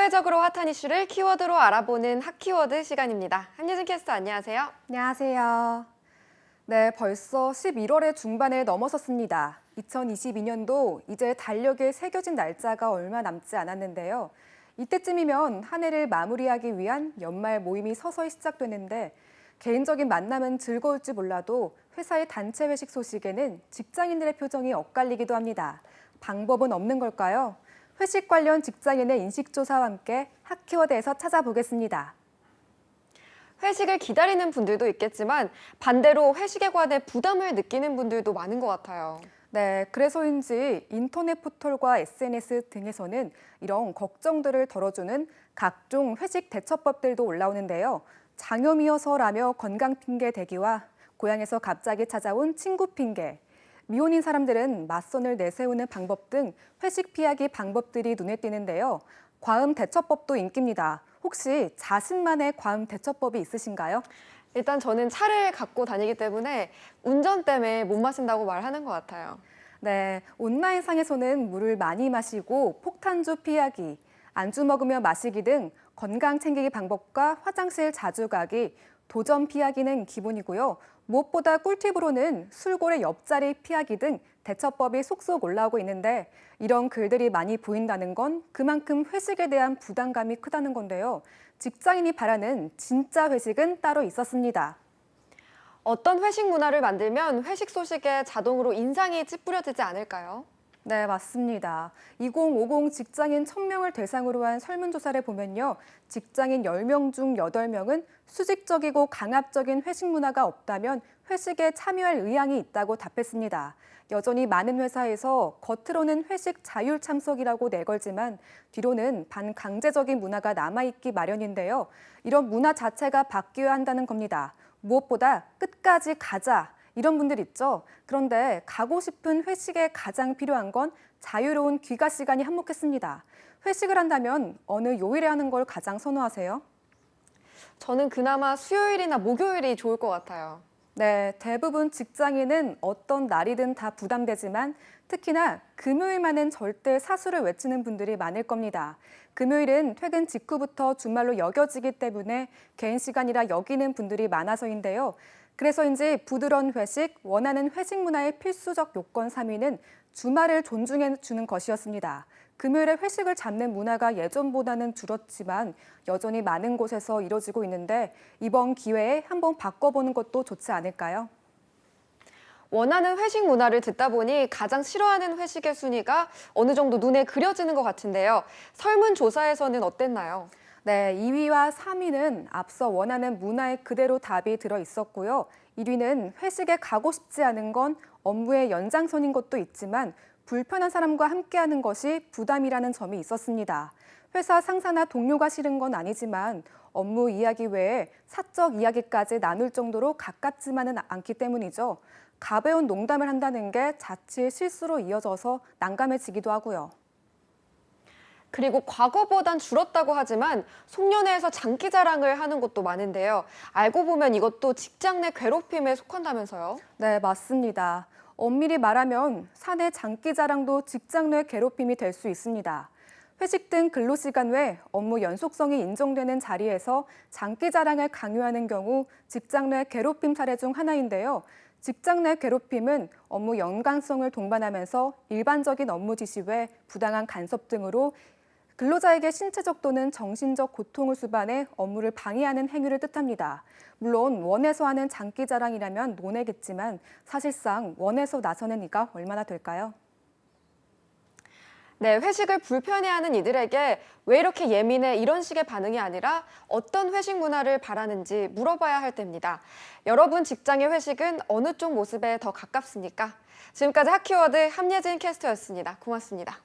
사회적으로 핫한 이슈를 키워드로 알아보는 핫키워드 시간입니다. 한예진 캐스터 안녕하세요. 안녕하세요. 네, 벌써 11월의 중반을 넘어섰습니다. 2022년도 이제 달력에 새겨진 날짜가 얼마 남지 않았는데요. 이때쯤이면 한 해를 마무리하기 위한 연말 모임이 서서히 시작되는데 개인적인 만남은 즐거울지 몰라도 회사의 단체 회식 소식에는 직장인들의 표정이 엇갈리기도 합니다. 방법은 없는 걸까요? 회식 관련 직장인의 인식조사와 함께 핫키워드에서 찾아보겠습니다. 회식을 기다리는 분들도 있겠지만 반대로 회식에 관해 부담을 느끼는 분들도 많은 것 같아요. 네, 그래서인지 인터넷 포털과 SNS 등에서는 이런 걱정들을 덜어주는 각종 회식 대처법들도 올라오는데요. 장염이어서라며 건강 핑계 대기와 고향에서 갑자기 찾아온 친구 핑계, 미혼인 사람들은 맞선을 내세우는 방법 등 회식 피하기 방법들이 눈에 띄는데요. 과음 대처법도 인기입니다. 혹시 자신만의 과음 대처법이 있으신가요? 일단 저는 차를 갖고 다니기 때문에 운전 때문에 못 마신다고 말하는 것 같아요. 네, 온라인상에서는 물을 많이 마시고 폭탄주 피하기, 안주 먹으며 마시기 등 건강 챙기기 방법과 화장실 자주 가기, 도전 피하기는 기본이고요. 무엇보다 꿀팁으로는 술고래 옆자리 피하기 등 대처법이 속속 올라오고 있는데 이런 글들이 많이 보인다는 건 그만큼 회식에 대한 부담감이 크다는 건데요. 직장인이 바라는 진짜 회식은 따로 있었습니다. 어떤 회식 문화를 만들면 회식 소식에 자동으로 인상이 찌푸려지지 않을까요? 네, 맞습니다. 2050 직장인 1000명을 대상으로 한 설문조사를 보면요. 직장인 10명 중 8명은 수직적이고 강압적인 회식 문화가 없다면 회식에 참여할 의향이 있다고 답했습니다. 여전히 많은 회사에서 겉으로는 회식 자율 참석이라고 내걸지만 뒤로는 반강제적인 문화가 남아있기 마련인데요. 이런 문화 자체가 바뀌어야 한다는 겁니다. 무엇보다 끝까지 가자. 이런 분들 있죠. 그런데 가고 싶은 회식에 가장 필요한 건 자유로운 귀가 시간이 한몫했습니다. 회식을 한다면 어느 요일에 하는 걸 가장 선호하세요? 저는 그나마 수요일이나 목요일이 좋을 것 같아요. 네, 대부분 직장인은 어떤 날이든 다 부담되지만 특히나 금요일만은 절대 사수를 외치는 분들이 많을 겁니다. 금요일은 퇴근 직후부터 주말로 여겨지기 때문에 개인 시간이라 여기는 분들이 많아서인데요. 그래서인지 부드러운 회식, 원하는 회식 문화의 필수적 요건 3위는 주말을 존중해 주는 것이었습니다. 금요일에 회식을 잡는 문화가 예전보다는 줄었지만 여전히 많은 곳에서 이뤄지고 있는데 이번 기회에 한번 바꿔보는 것도 좋지 않을까요? 원하는 회식 문화를 듣다 보니 가장 싫어하는 회식의 순위가 어느 정도 눈에 그려지는 것 같은데요. 설문조사에서는 어땠나요? 네, 2위와 3위는 앞서 원하는 문화에 그대로 답이 들어 있었고요. 1위는 회식에 가고 싶지 않은 건 업무의 연장선인 것도 있지만 불편한 사람과 함께하는 것이 부담이라는 점이 있었습니다. 회사 상사나 동료가 싫은 건 아니지만 업무 이야기 외에 사적 이야기까지 나눌 정도로 가깝지만은 않기 때문이죠. 가벼운 농담을 한다는 게 자칫 실수로 이어져서 난감해지기도 하고요. 그리고 과거보단 줄었다고 하지만 송년회에서 장기 자랑을 하는 곳도 많은데요. 알고 보면 이것도 직장 내 괴롭힘에 속한다면서요? 네, 맞습니다. 엄밀히 말하면 사내 장기 자랑도 직장 내 괴롭힘이 될 수 있습니다. 회식 등 근로시간 외 업무 연속성이 인정되는 자리에서 장기 자랑을 강요하는 경우 직장 내 괴롭힘 사례 중 하나인데요. 직장 내 괴롭힘은 업무 연관성을 동반하면서 일반적인 업무 지시 외 부당한 간섭 등으로 근로자에게 신체적 또는 정신적 고통을 수반해 업무를 방해하는 행위를 뜻합니다. 물론 원해서 하는 장기 자랑이라면 논외겠지만 사실상 원해서 나서는 이가 얼마나 될까요? 네, 회식을 불편해하는 이들에게 왜 이렇게 예민해 이런 식의 반응이 아니라 어떤 회식 문화를 바라는지 물어봐야 할 때입니다. 여러분 직장의 회식은 어느 쪽 모습에 더 가깝습니까? 지금까지 핫키워드 함예진 캐스터였습니다. 고맙습니다.